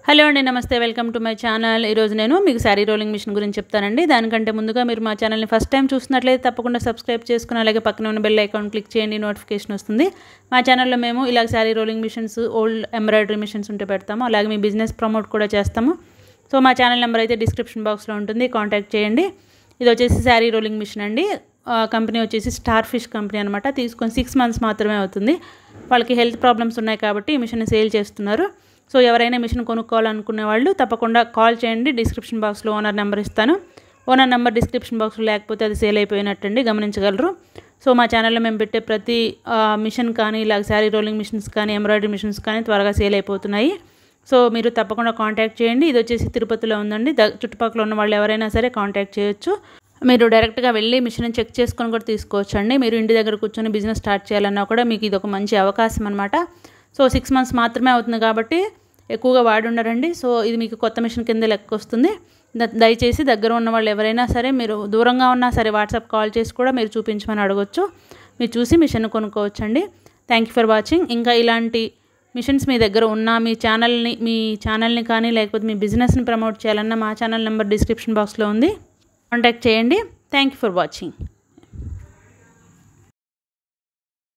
Hello అండి, నమస్తే. Welcome to my channel. ఈరోజు నేను మీకు శారీ రోలింగ్ మిషన్ గురించి చెప్తానండి. దానికంటే ముందుగా మీరు మా ఛానల్ని ఫస్ట్ టైం చూసినట్లయితే తప్పకుండా సబ్స్క్రైబ్ చేసుకుని అలాగే పక్కన ఉన్న బెల్ ఐకాన్ క్లిక్ చేయండి, నోటిఫికేషన్ వస్తుంది. మా ఛానల్లో మేము ఇలా sari rolling machines, old embroidery machines ఉంటే పెడతాము. అలాగే మీ బిజినెస్ ప్రమోట్ కూడా చేస్తాము. సో మా ఛానల్ నెంబర్ అయితే డిస్క్రిప్షన్ బాక్స్లో ఉంటుంది, కాంటాక్ట్ చేయండి. ఇది వచ్చేసి శారీ రోలింగ్ మిషన్ అండి. కంపెనీ వచ్చేసి స్టార్ ఫిష్ కంపెనీ అనమాట. తీసుకొని 6 months మాత్రమే అవుతుంది. వాళ్ళకి హెల్త్ ప్రాబ్లమ్స్ ఉన్నాయి కాబట్టి ఈ మిషన్ సేల్ చేస్తున్నారు. సో ఎవరైనా మిషన్ కొనుక్కోవాలనుకునే వాళ్ళు తప్పకుండా కాల్ చేయండి. డిస్క్రిప్షన్ బాక్స్లో ఓనర్ నెంబర్ ఇస్తాను. ఓనర్ నెంబర్ డిస్క్రిప్షన్ బాక్స్లో లేకపోతే అది సేల్ అయిపోయినట్టండి, గమనించగలరు. సో మా ఛానల్లో మేము పెట్టే ప్రతి మిషన్ కానీ ఇలా శారీ రోలింగ్ మిషన్స్ కానీ ఎంబ్రాయిడరీ మిషన్స్ కానీ త్వరగా సేల్ అయిపోతున్నాయి. సో మీరు తప్పకుండా కాంటాక్ట్ చేయండి. ఇది వచ్చేసి తిరుపతిలో ఉందండి. చుట్టుపక్కల ఉన్న వాళ్ళు ఎవరైనా సరే కాంటాక్ట్ చేయొచ్చు. మీరు డైరెక్ట్గా వెళ్ళి మిషన్ చెక్ చేసుకొని కూడా తీసుకోవచ్చు అండి. మీరు ఇంటి దగ్గర కూర్చొని బిజినెస్ స్టార్ట్ చేయాలన్నా కూడా మీకు ఇది ఒక మంచి అవకాశం అనమాట. సో 6 months మాత్రమే అవుతుంది కాబట్టి ఎక్కువగా వాడి ఉండరండి. సో ఇది మీకు కొత్త మిషన్ కింద లెక్క వస్తుంది. దయచేసి దగ్గర ఉన్న వాళ్ళు ఎవరైనా సరే, మీరు దూరంగా ఉన్నా సరే వాట్సాప్ కాల్ చేసి కూడా మీరు చూపించమని అడగొచ్చు. మీరు చూసి మిషన్ కొనుక్కోవచ్చండి. Thank you for watching. ఇంకా ఇలాంటి మిషన్స్ మీ దగ్గర ఉన్న మీ ఛానల్ని కానీ లేకపోతే మీ బిజినెస్ని ప్రమోట్ చేయాలన్నా మా ఛానల్ నెంబర్ డిస్క్రిప్షన్ బాక్స్లో ఉంది, కాంటాక్ట్ చేయండి. Thank you for watching.